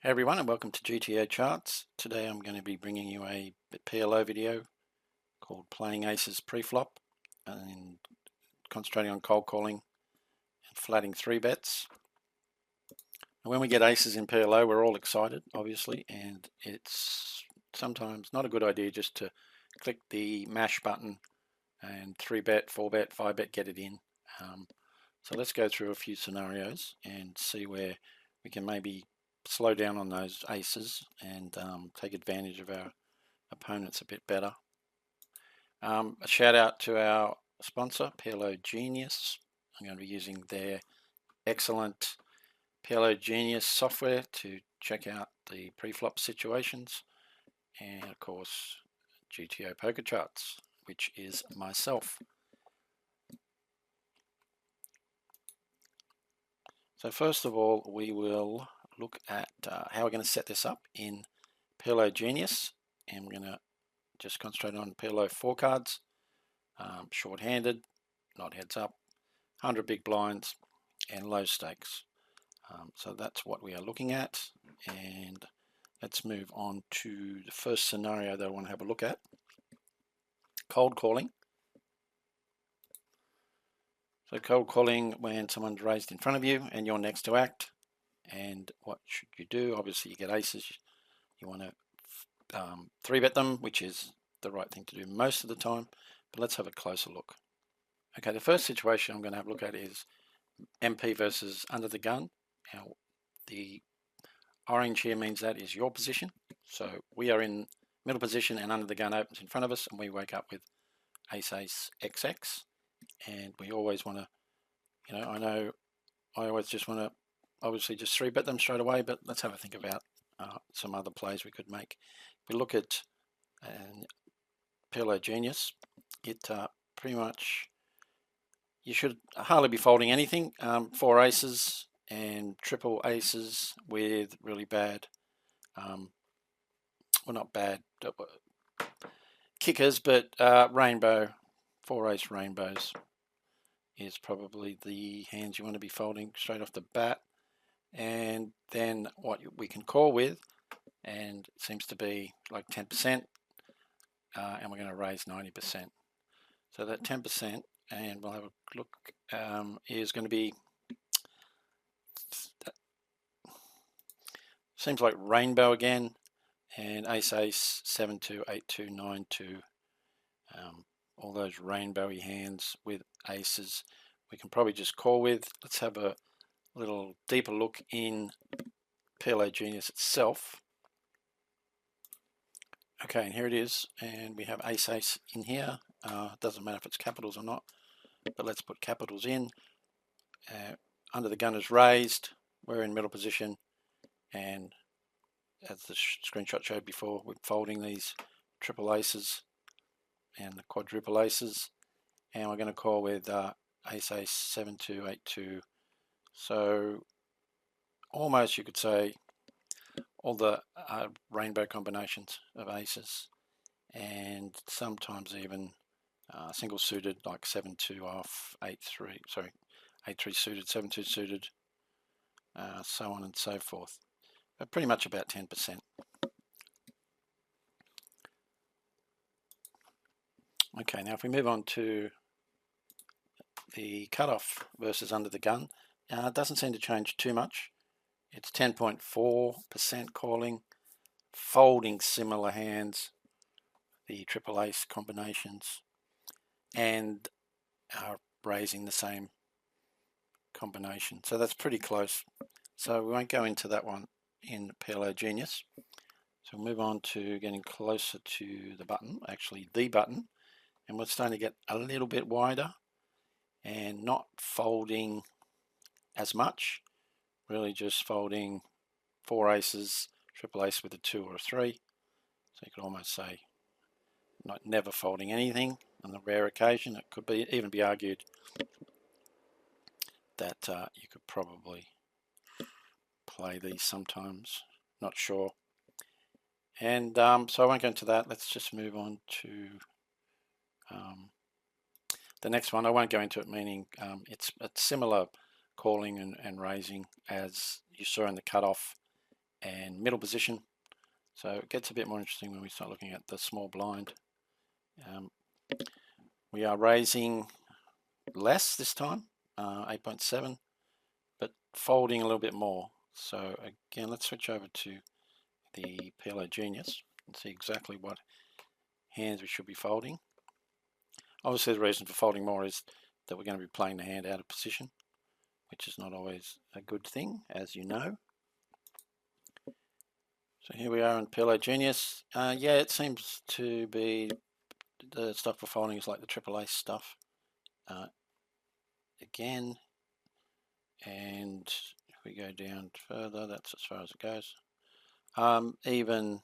Hey everyone, and welcome to GTO Charts. Today I'm going to be bringing you a PLO video called Playing Aces Pre-Flop and concentrating on cold calling and flatting 3-bets. And when we get aces in PLO, we're all excited, obviously, and it's sometimes not a good idea just to click the mash button and 3-bet, 4-bet, 5-bet, get it in. So let's go through a few scenarios and see where we can maybe slow down on those aces and take advantage of our opponents a bit better. A shout out to our sponsor, PLO Genius. I'm going to be using their excellent PLO Genius software to check out the pre-flop situations, and of course GTO Poker Charts, which is myself. So first of all, we will look at how we're going to set this up in PLO Genius, and we're going to just concentrate on PLO 4 cards, short-handed, not heads up, 100 big blinds, and low stakes. So that's what we are looking at, and let's move on to the first scenario that I want to have a look at. Cold calling. So cold calling when someone's raised in front of you and you're next to act. And what should you do? Obviously you get aces. You want to 3-bet them, which is the right thing to do most of the time. But let's have a closer look. Okay, the first situation I'm going to have a look at is MP versus under the gun. Now, the orange here means that is your position. So we are in middle position and under the gun opens in front of us, and we wake up with ace, ace, XX. And we always want to, I know I always just want to obviously just 3-bet them straight away, but let's have a think about some other plays we could make. If we look at PLO Genius, it pretty much, you should hardly be folding anything. 4 aces and triple aces with really bad, well, not bad kickers, but rainbow, 4 ace rainbows is probably the hands you want to be folding straight off the bat. And then what we can call with, and it seems to be like 10%, and we're going to raise 90%. So that 10%, and we'll have a look, is going to be, seems like rainbow again, and ace, ace, 7-2, 8-2, 9-2, all those rainbowy hands with aces we can probably just call with. Let's have a little deeper look in PLO Genius itself. Okay, and here it is, and we have ace, ace in here. Doesn't matter if it's capitals or not, but let's put capitals in. Under the gun is raised, we're in middle position, and as the screenshot showed before, we're folding these triple aces and the quadruple aces, and we're going to call with ace, ace, 7-2, 8-2. So almost you could say all the rainbow combinations of aces, and sometimes even single suited like 7-2 off 8-3, sorry, 8-3 suited, 7-2 suited, so on and so forth. But pretty much about 10%. Okay, now if we move on to the cutoff versus under the gun, it doesn't seem to change too much. It's 10.4% calling, folding similar hands, the triple ace combinations, and raising the same combination. So that's pretty close. So we won't go into that one in PLO Genius. So we'll move on to getting closer to the button, actually the button, and we're starting to get a little bit wider and not folding as much, really just folding 4 aces, triple ace with a 2 or a 3. So you could almost say not never folding anything. On the rare occasion, it could be even be argued that you could probably play these sometimes, not sure. And so I won't go into that. Let's just move on to the next one. I won't go into it, meaning it's similar calling and raising as you saw in the cutoff and middle position. So it gets a bit more interesting when we start looking at the small blind. We are raising less this time, 8.7, but folding a little bit more. So again, let's switch over to the PLO Genius and see exactly what hands we should be folding. Obviously the reason for folding more is that we're going to be playing the hand out of position, which is not always a good thing, as you know. So here we are in PLO Genius. Yeah, it seems to be the stuff for folding is like the triple ace stuff. Again, and if we go down further, that's as far as it goes. Even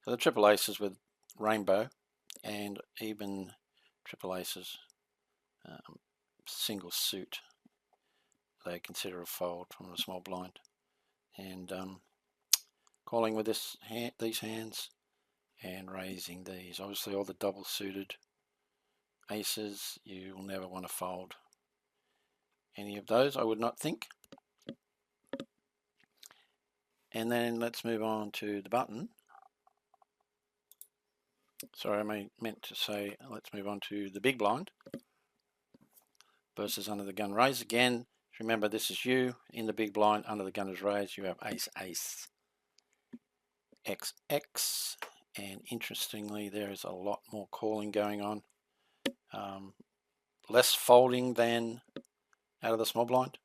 so, the triple aces with rainbow, and even triple aces single suit, they consider a fold from a small blind. And calling with these hands and raising these. Obviously, all the double suited aces, you will never want to fold any of those, I would not think. And then let's move on to the button. Sorry, I meant to say let's move on to the big blind versus under the gun raise. Again, remember this is you in the big blind, under the gun is raised. You have ace, ace, XX, and interestingly, there is a lot more calling going on. Less folding than out of the small blind.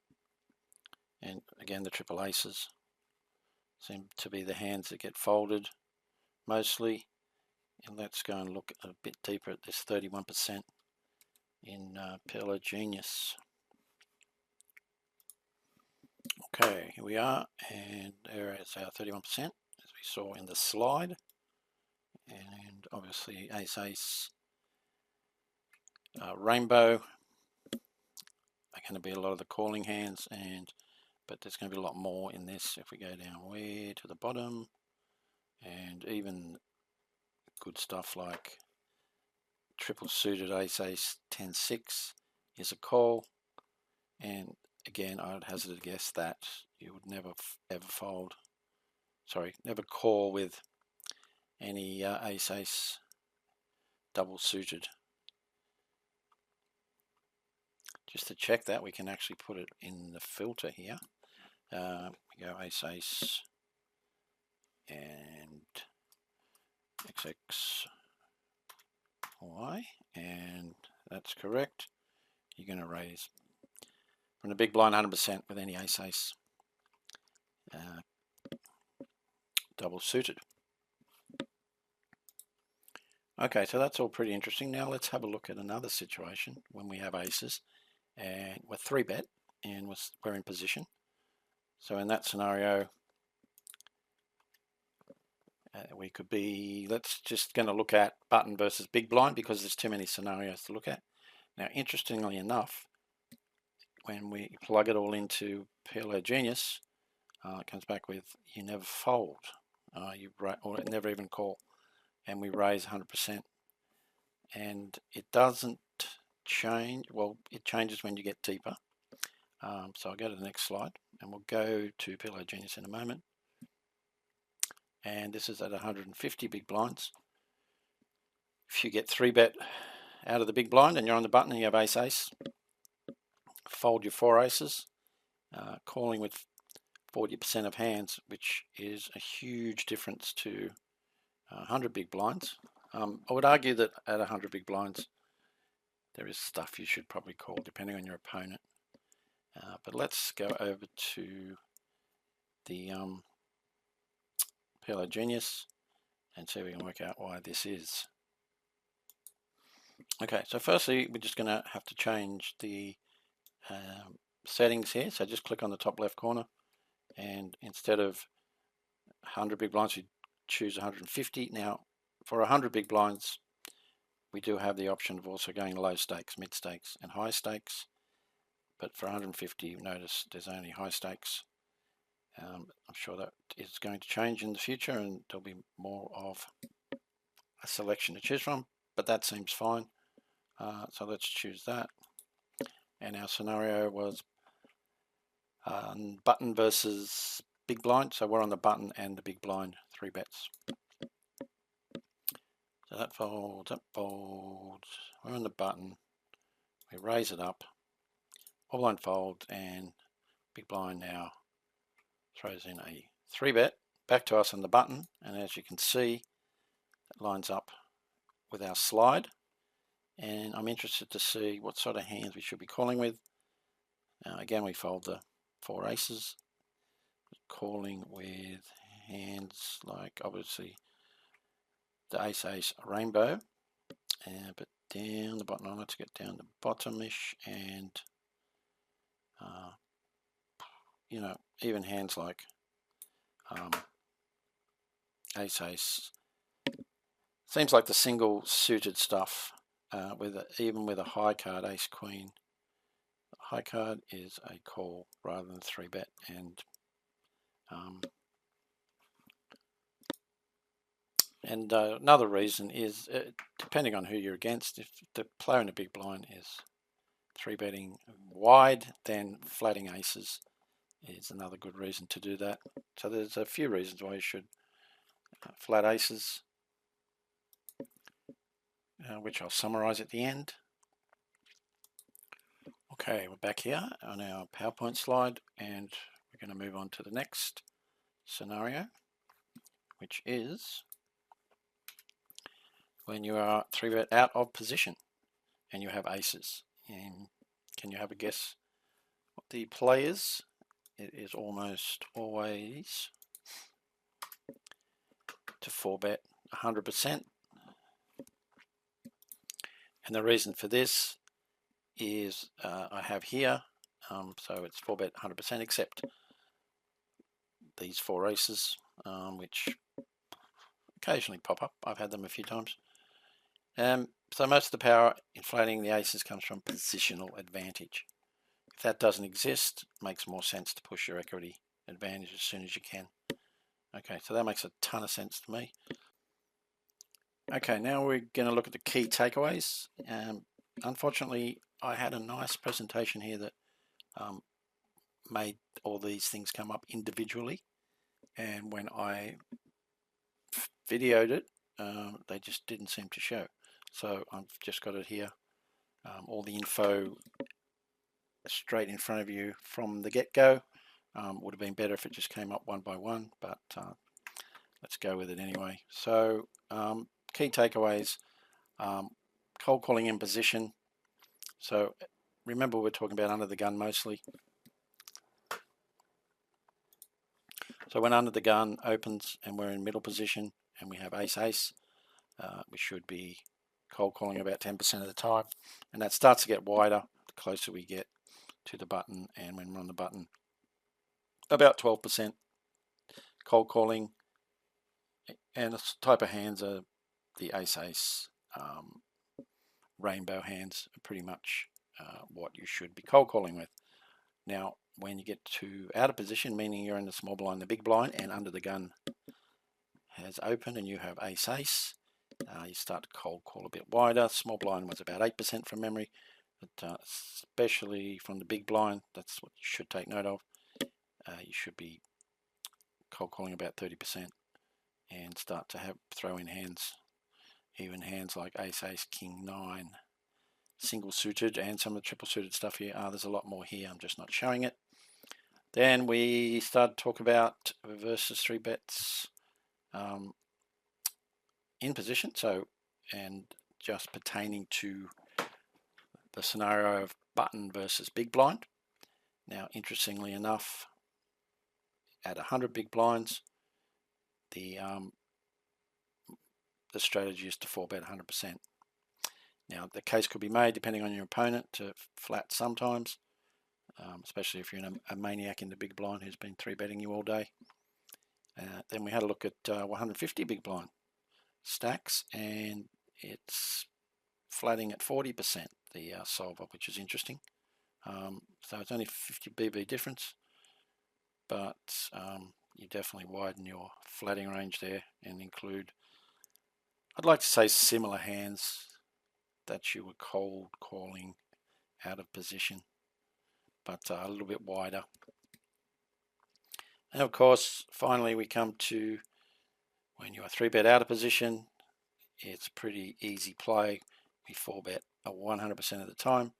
And again, the triple aces seem to be the hands that get folded mostly. And let's go and look a bit deeper at this 31% in PLO Genius. Okay, here we are, and there is our 31%, as we saw in the slide. And obviously ace, ace, rainbow are going to be a lot of the calling hands, but there's going to be a lot more in this if we go down way to the bottom. And even good stuff like triple suited ace, ace, 10, 6 is a call. And again, I would hazard a guess that you would never ever fold, sorry, never call with any ace, ace double suited. Just to check that, we can actually put it in the filter here. We go ace, ace, and XX, Y, and that's correct. You're going to raise from the big blind 100% with any ace, ace double suited. Okay, so that's all pretty interesting. Now let's have a look at another situation when we have aces and we're 3-bet and we're in position. So in that scenario, we could be, let's just going to look at button versus big blind because there's too many scenarios to look at. Now, interestingly enough, when we plug it all into PLO Genius, it comes back with you never fold, or never even call, and we raise 100%. And it doesn't change, well, it changes when you get deeper. So I'll go to the next slide, and we'll go to PLO Genius in a moment. And this is at 150 big blinds. If you get 3-bet out of the big blind and you're on the button and you have ace, ace, fold your 4 aces, calling with 40% of hands, which is a huge difference to 100 big blinds. I would argue that at 100 big blinds, there is stuff you should probably call depending on your opponent. But let's go over to the PLO Genius and see if we can work out why this is. Okay, so firstly, we're just going to have to change the settings here. So just click on the top left corner, and instead of 100 big blinds, you choose 150. Now, for 100 big blinds, we do have the option of also going low stakes, mid stakes, and high stakes. But for 150, you notice there's only high stakes. I'm sure that is going to change in the future, and there'll be more of a selection to choose from, but that seems fine. So let's choose that. And our scenario was button versus big blind, so we're on the button and the big blind 3 bets. So that folds, we're on the button, we raise it up, small blind folds, and big blind now throws in a 3 bet back to us on the button, and as you can see, it lines up with our slide. And I'm interested to see what sort of hands we should be calling with. Again, we fold the 4 aces, calling with hands like obviously the ace rainbow, but down the bottom, let's get down the bottom-ish, and you know, even hands like ace. Seems like the single suited stuff, even with a high card, ace queen. High card is a call rather than 3 bet, and another reason is depending on who you're against. If the player in the big blind is 3 betting wide, then flatting aces is another good reason to do that. So there's a few reasons why you should flat aces, which I'll summarize at the end. Okay, we're back here on our PowerPoint slide, and we're going to move on to the next scenario, which is when you are 3 bet out of position and you have aces. And can you have a guess what the play is? It is almost always to 4 bet 100%. And the reason for this is I have here, so it's 4 bet 100% except these 4 aces, which occasionally pop up. I've had them a few times. So most of the power inflating the aces comes from positional advantage. If that doesn't exist, it makes more sense to push your equity advantage as soon as you can. Okay, so that makes a ton of sense to me. Okay, now we're going to look at the key takeaways. Unfortunately, I had a nice presentation here that made all these things come up individually, and when I videoed it, they just didn't seem to show. So I've just got it here, all the info straight in front of you from the get-go. Would have been better if it just came up one by one, but let's go with it anyway. So key takeaways, cold calling in position. So remember, we're talking about under the gun mostly. So when under the gun opens and we're in middle position and we have ace, we should be cold calling about 10% of the time, and that starts to get wider the closer we get to the button, and when we're on the button, about 12% cold calling. And the type of hands are the ace rainbow hands, are pretty much what you should be cold calling with. Now when you get to out of position, meaning you're in the small blind, the big blind, and under the gun has opened and you have ace, you start to cold call a bit wider. Small blind was about 8% from memory, but especially from the big blind, that's what you should take note of. You should be cold calling about 30% and start to throw in hands, even hands like ace, king, 9, single suited, and some of the triple suited stuff here. There's a lot more here, I'm just not showing it. Then we start to talk about versus 3 bets in position, so, and just pertaining to the scenario of button versus big blind. Now interestingly enough, at 100 big blinds, the strategy is to 4 bet 100%. Now the case could be made, depending on your opponent, to flat sometimes, especially if you're a maniac in the big blind who's been 3 betting you all day. Then we had a look at 150 big blind stacks, and it's flatting at 40%, the solver, which is interesting. So it's only 50 BB difference, but you definitely widen your flatting range there and include, I'd like to say, similar hands that you were cold calling out of position, but a little bit wider. And of course, finally we come to when you are 3-bet out of position. It's pretty easy play. We 4-bet 100% of the time,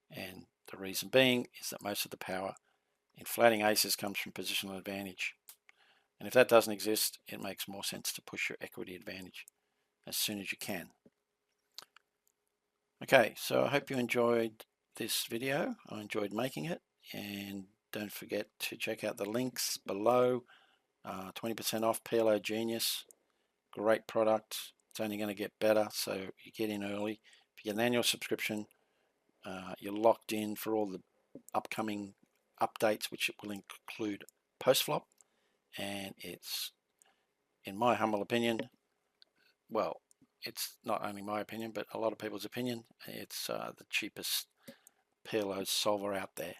and the reason being is that most of the power in flatting aces comes from positional advantage. And if that doesn't exist, it makes more sense to push your equity advantage as soon as you can. Okay, so I hope you enjoyed this video. I enjoyed making it, and don't forget to check out the links below. 20% off PLO Genius. Great product. It's only going to get better, so you get in early. If you get an annual subscription, you're locked in for all the upcoming updates, which will include post-flop. And it's, in my humble opinion, well, it's not only my opinion, but a lot of people's opinion, it's the cheapest PLO solver out there.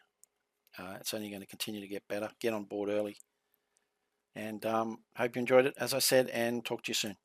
It's only going to continue to get better. Get on board early. And hope you enjoyed it, as I said, and talk to you soon.